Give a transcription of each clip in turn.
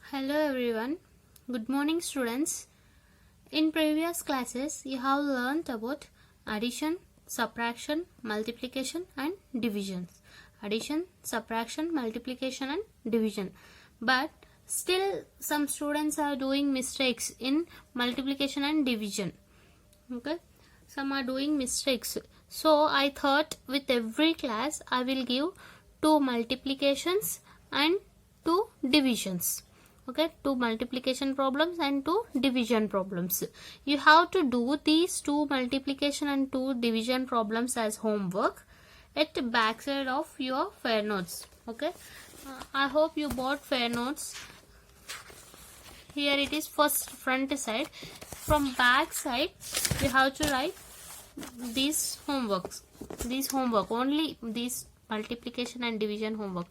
Hello everyone. Good morning students. In previous classes you have learnt about addition, subtraction, multiplication and division. Addition, subtraction, multiplication and division. But still some students are doing mistakes in multiplication and division. Okay? Some are doing mistakes. So I thought with every class I will give 2 multiplications and 2 divisions. Okay, 2 multiplication problems and 2 division problems. You have to do these 2 multiplication and 2 division problems as homework at the back side of your fair notes. Okay, I hope you bought fair notes. Here it is first front side. From back side you have to write these homeworks. Only these multiplication and division homework.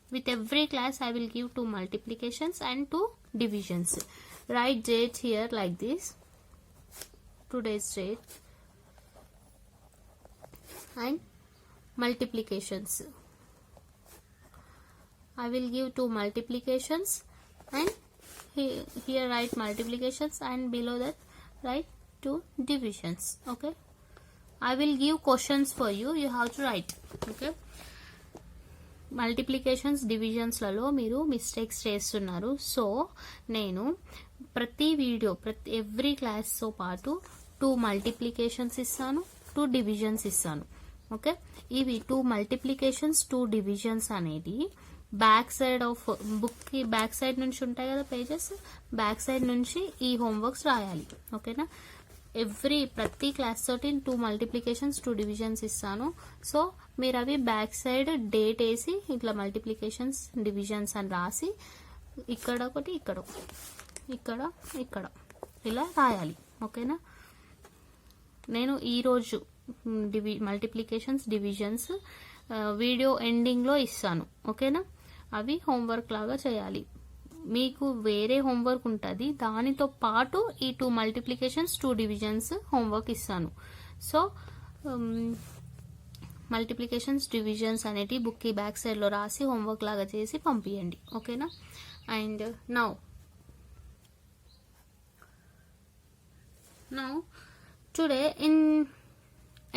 With every class I will give 2 multiplications and 2 divisions. Write date here like this. Today's date. And multiplications. I will give 2 multiplications and here write multiplications and below that write 2 divisions. Okay. I will give questions for you. You have to write. Okay. Multiplications డివిజన్స్లలో మీరు mistakes చేస్తున్నారు. So నేను ప్రతి every క్లాస్తో పాటు 2 multiplications ఇస్తాను, 2 divisions ఇస్తాను. Okay, ఇవి 2 multiplications 2 divisions అనేది బ్యాక్ సైడ్ ఆఫ్ బుక్కి బ్యాక్ సైడ్ నుంచి ఉంటాయి కదా పేజెస్, బ్యాక్ సైడ్ నుంచి ఈ హోంవర్క్స్ రాయాలి. ఓకేనా, ప్రతి క్లాస్ తోటి 2 మల్టిప్లికేషన్స్ 2 డివిజన్స్ ఇస్తాను. సో మీరు అవి బ్యాక్ సైడ్ డేట్ వేసి ఇట్లా మల్టిప్లికేషన్స్ డివిజన్స్ అని రాసి ఇక్కడ ఒకటి ఇక్కడ ఇక్కడ ఇలా రాయాలి. ఓకేనా, నేను ఈరోజు మల్టిప్లికేషన్స్ డివిజన్స్ వీడియో ఎండింగ్లో ఇస్తాను. ఓకేనా, అవి హోంవర్క్ లాగా చేయాలి. మీకు వేరే హోంవర్క్ ఉంటుంది, దానితో పాటు ఈ 2 మల్టిప్లికేషన్స్ 2 డివిజన్స్ హోంవర్క్ ఇస్తాను. సో మల్టిప్లికేషన్స్ డివిజన్స్ అనేటి బుక్కి బ్యాక్ సైడ్లో రాసి హోంవర్క్ లాగా చేసి పంపించండి. ఓకేనా, and now today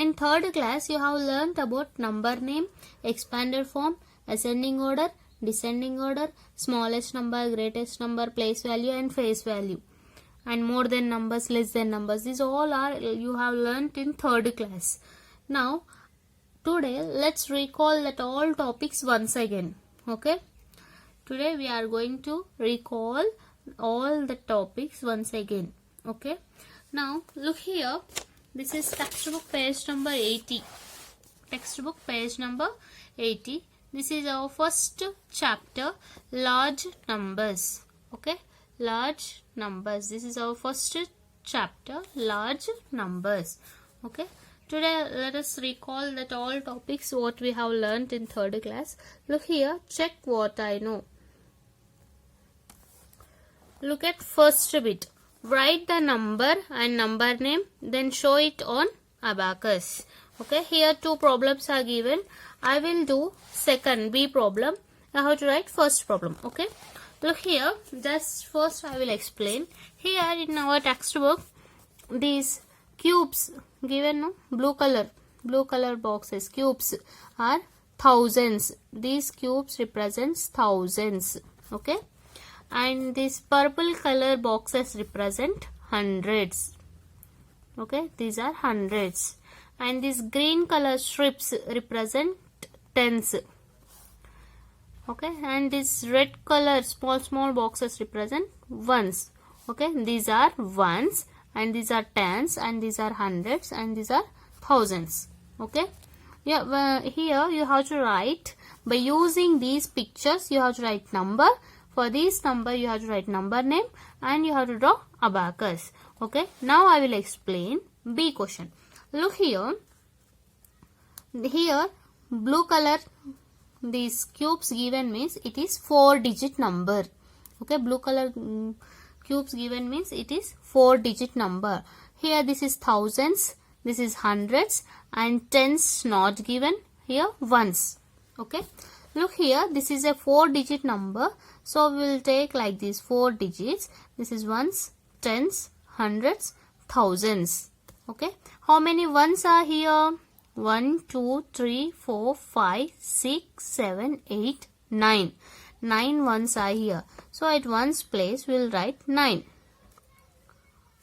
in third class you have learnt about number name, expanded form, ascending order, descending order, smallest number, greatest number, place value and face value, and more than numbers, less than numbers. These all are you have learnt in third class. Now today let's recall that all topics once again. Okay, today we are going to recall all the topics once again. Okay, now look here, this is textbook page number 80. Textbook page number 80. This is our first chapter, large numbers. Okay, large numbers. This is our first chapter, large numbers. Okay, today let us recall that all topics what we have learnt in third class. Look here, check what I know. Look at first bit. Write the number and number name, then show it on abacus. Okay, here 2 problems are given. I will do second B problem. I have to write first problem. Okay, look here, just first I will explain. Here in our textbook these cubes given, no, blue color boxes, cubes are thousands. These cubes represents thousands. Okay, and these purple color boxes represent hundreds. Okay, these are hundreds, and these green color strips represent tens. Okay, and these red color small boxes represent ones. Okay, these are ones, and these are tens, and these are hundreds, and these are thousands. Okay, yeah, here you have to write by using these pictures. You have to write number. For this number you have to write number name and you have to draw abacus. Okay, now I will explain B question. Look here, blue color, these cubes given means it is 4-digit number. Okay, blue color cubes given means it is 4-digit number. Here this is thousands, this is hundreds, and tens not given, here ones. Okay, Look here, this is a 4-digit number. So we will take like this 4 digits. This is ones, tens, hundreds, thousands. Okay. How many ones are here? 1, 2, 3, 4, 5, 6, 7, 8, 9. 9 ones are here. So at ones place we will write 9.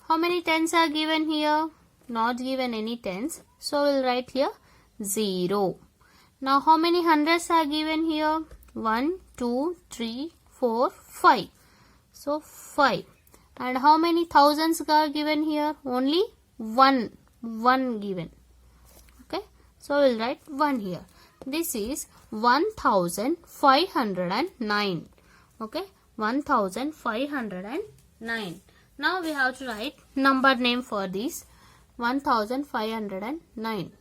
How many tens are given here? Not given any tens. So we will write here 0. Now how many hundreds are given here? 1, 2, 3, 4, 5. So 5. And how many thousands are given here? Only 1 given. Okay. So we will write 1 here. This is 1509. Okay. 1509. Now we have to write number name for this. 1509.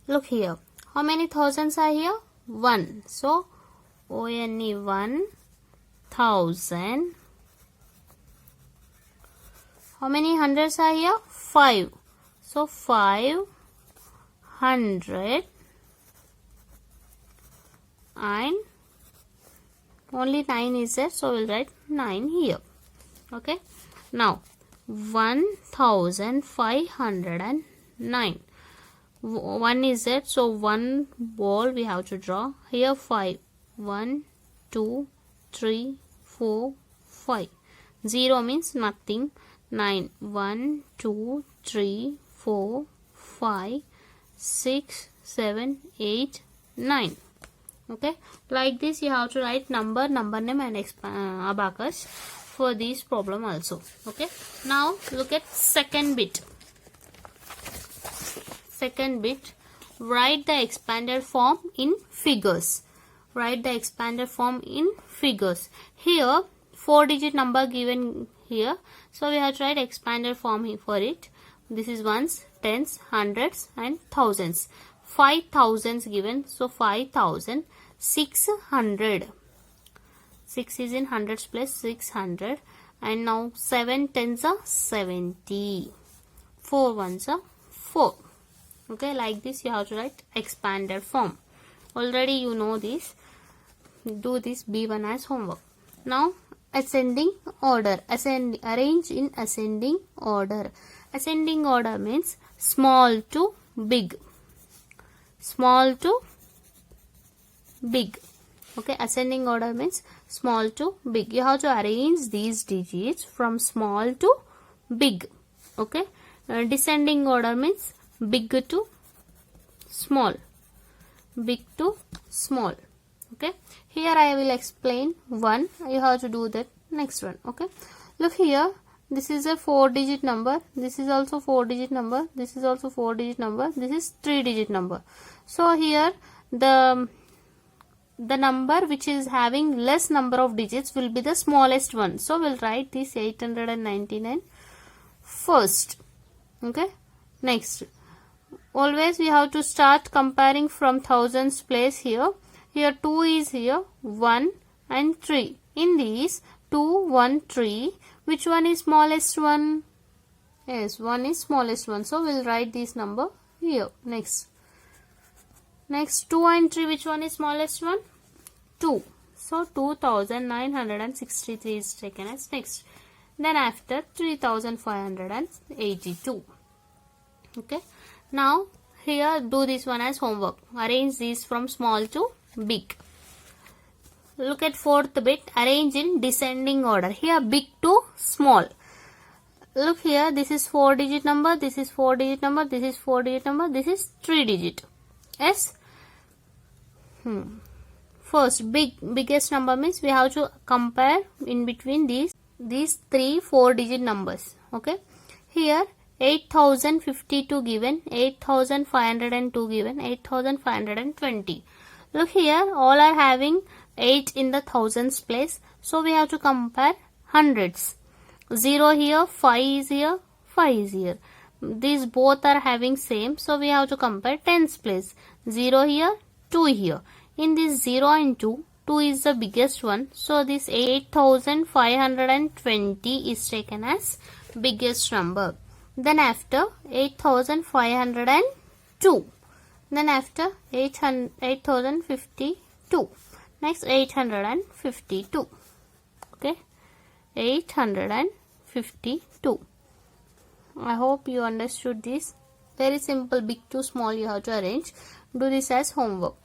Look here. How many thousands are here? 1. So, O-N-E 1000. How many hundreds are here? 5. So, 500. And only 9 is there. So, we'll write 9 here. Okay. Now, 1509. 1 is there, so 1 ball we have to draw. Here 5. 1, 2, 3, 4, 5. 0 means nothing. 9. 1, 2, 3, 4, 5, 6, 7, 8, 9. Okay. Like this you have to write number name and abacus for this problem also. Okay. Now look at second bit. Second bit, write the expanded form in figures. Write the expanded form in figures. Here 4-digit number given here, so we have to write expanded form for it. This is ones, tens, hundreds and thousands. 5,000 given, so 5,600. 6 is in hundreds place, 600. And now 7 tens are 70. 4 ones are 4. Okay, like this you have to write expanded form. Already you know this. Do this B1 as homework. Now ascending order. Arrange in ascending order. Ascending order means small to big. Small to big. Okay, ascending order means small to big. You have to arrange these digits from small to big. Okay, descending order means big to small. Big to small. Okay, here I will explain one. You have to do that next one. Okay, look here. This is a 4-digit number. This is also 4-digit number. This is also 4-digit number. This is 3-digit number. So here the number which is having less number of digits will be the smallest one. So we'll write this 899 first. Okay, next. Always we have to start comparing from thousands place here. Here 2 is here, 1 and 3. In these 2, 1, 3, which one is smallest one? Yes, 1 is smallest one. So we'll write this number here. Next 2 and 3, which one is smallest one? 2. So 2963 is taken as next. Then after 3582. Okay. Now here do this one as homework. Arrange these from small to big. Look at fourth bit. Arrange in descending order. Here big to small. Look here. This is 4-digit number. This is 4-digit number. This is 4-digit number. This is 3-digit. Yes. First biggest number means we have to compare in between these 3 4-digit numbers. Okay. Here 8052 given, 8502 given, 8520. Look here, all are having 8 in the thousands place. So we have to compare hundreds. 0 here, 5 is here, 5 is here. These both are having same. So we have to compare tens place. 0 here, 2 here. In this 0 and 2, 2 is the biggest one. So this 8520 is taken as biggest number. Then after 8502. Then after 8052. Next 852. Okay, 852. I hope you understood this. Very simple, big to small you have to arrange. Do this as homework.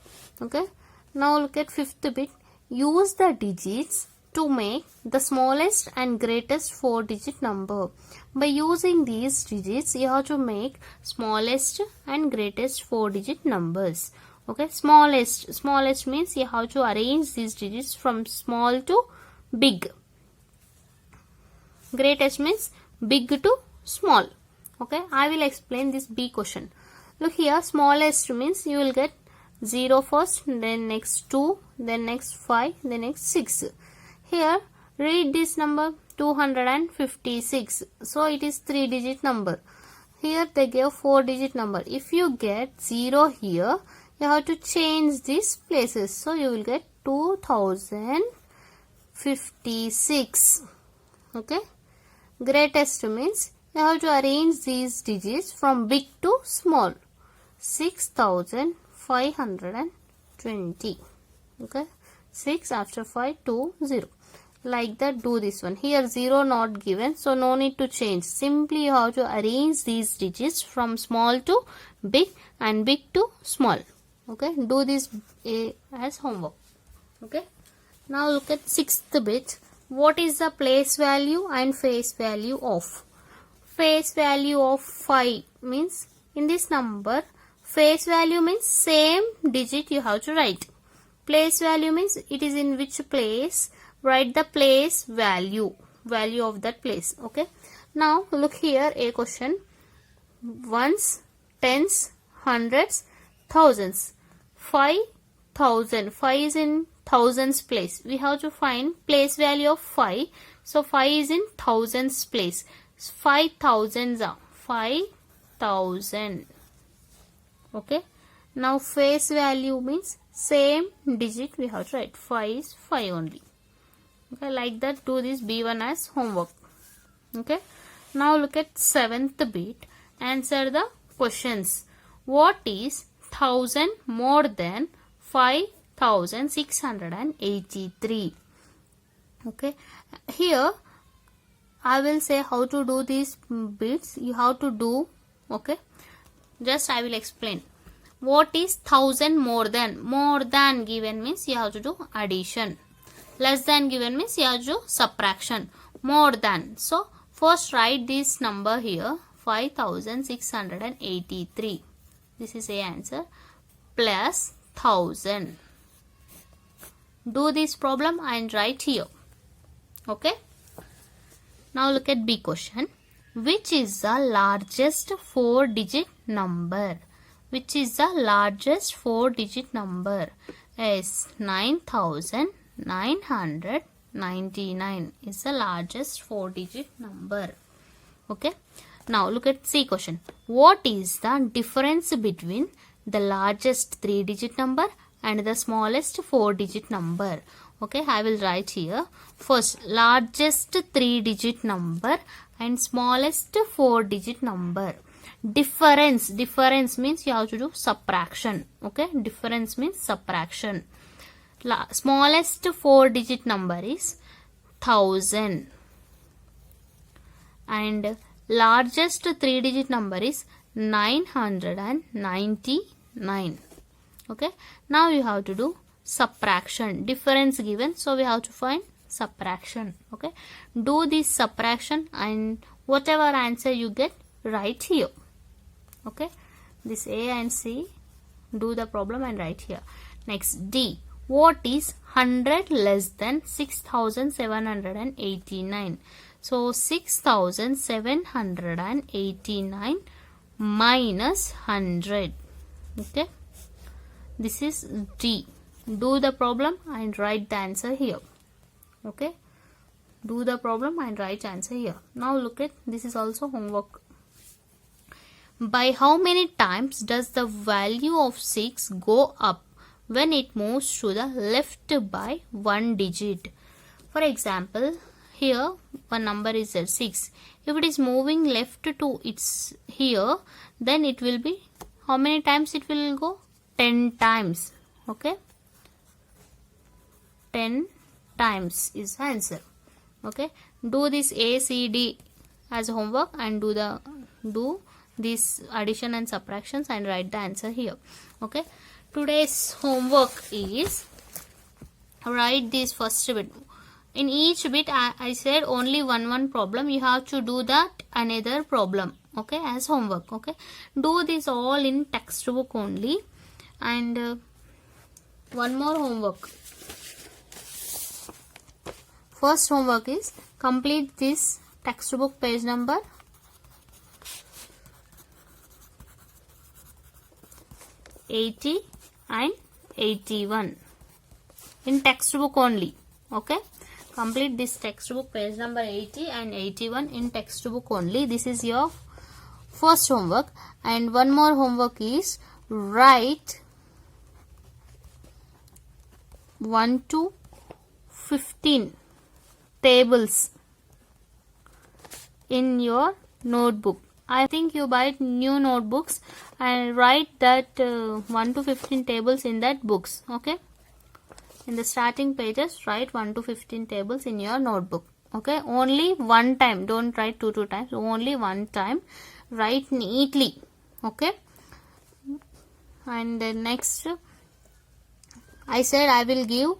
Okay. Now look at fifth bit. Use the digits to make the smallest and greatest 4-digit number. By using these digits, you have to make smallest and greatest 4-digit numbers. Okay, smallest means you have to arrange these digits from small to big. Greatest means big to small. Okay, I will explain this B question. Look here, smallest means you will get 0 first, then next 2, then next 5, then next 6. Here, read this number 256. So it is 3-digit number. Here they gave 4-digit number. If you get 0 here, you have to change these places. So you will get 2056. Okay. Greatest means you have to arrange these digits from big to small. 6520. Okay. 6 after 5, 2, 0. Like that, do this one. Here 0 not given, so no need to change. Simply you have to arrange these digits from small to big and big to small. Okay. Do this as homework. Okay. Now look at sixth bit. What is the place value and face value of? Face value of 5 means in this number, face value means same digit you have to write. Place value means it is in which place. Write the place value of that place. Okay. Now look here, a question. Ones, tens, hundreds, thousands. 5,000. 5 is in thousands place. We have to find place value of 5. So 5 is in thousands place. 5,000 are 5,000. Okay. Now face value means same digit we have to write. 5 is 5 only. Okay, like that, do this B1 as homework. Okay. Now look at seventh bit. Answer the questions. What is 1000 more than 5683? Okay. Here I will say how to do these bits. You have to do. Okay. Just I will explain. What is 1000 more than? More than given means you have to do addition. Less than given means you have to do subtraction. More than. So first write this number here, 5683. This is a answer. Plus 1000. Do this problem and write here. Okay. Now look at B question. Which is the largest 4-digit number? Which is the largest 4-digit number? Yes, 9999 is the largest 4-digit number. Okay. Now look at C question. What is the difference between the largest 3-digit number and the smallest 4-digit number? Okay, I will write here. First, largest 3-digit number and smallest 4-digit number. Difference means you have to do subtraction. Okay, difference means subtraction. Smallest 4-digit number is 1000 and largest 3-digit number is 999. Okay, now you have to do subtraction. Difference given, so we have to find subtraction. Okay, do this subtraction and whatever answer you get, write here. Okay, this A and C, do the problem and write here. Next D. What is 100 less than 6789? So 6789 minus 100. Okay, this is D. Do the problem and write the answer here. Okay, do the problem and write answer here. Now look at, this is also homework. By how many times does the value of 6 go up when it moves to the left by 1 digit? For example, here one number is 6. If it is moving left to its here, then it will be how many times it will go? 10 times. Okay, 10 times is the answer. Okay, do this A, C, D as homework and do this addition and subtractions and write the answer here. Okay, today's homework is write this first bit. In each bit I said only one problem. You have to do that another problem, okay, as homework. Okay, do this all in textbook only. And one more homework. First homework is complete this textbook page number 80 and 81 in textbook only. Okay, complete this textbook page number 80 and 81 in textbook only. This is your first homework. And one more homework is write 1 to 15 tables in your notebook. I think you buy new notebooks and write that 1 to 15 tables in that books. Okay, in the starting pages write 1 to 15 tables in your notebook. Okay, only one time, don't write two times, only one time. Write neatly. Okay, and then next I said I will give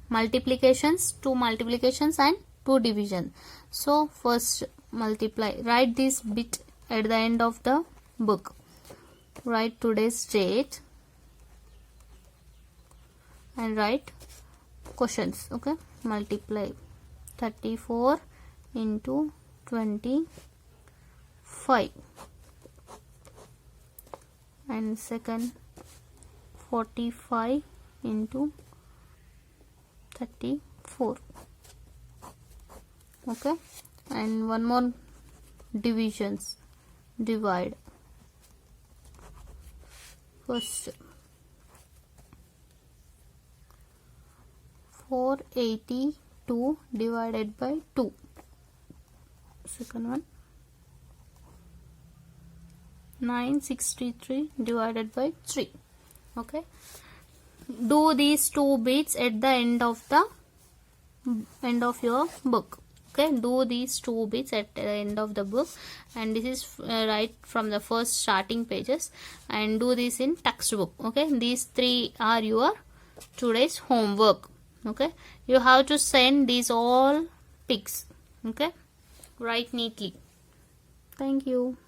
multiplications, 2 multiplications and 2 division. So first multiply, write this bit at the end of the book. Write today's date and write questions. Okay, multiply 34 into 25 and second 45 into 34. Okay, and one more divisions. Divide first 482 divided by 2. Second one 963 divided by 3. Okay, do these 2 bits at the end of your book. Okay, do these 2 bits at the end of the book, and this is right from the first starting pages, and do this in textbook. Okay, these 3 are your today's homework. Okay, you have to send these all pics. Okay, write neatly. Thank you.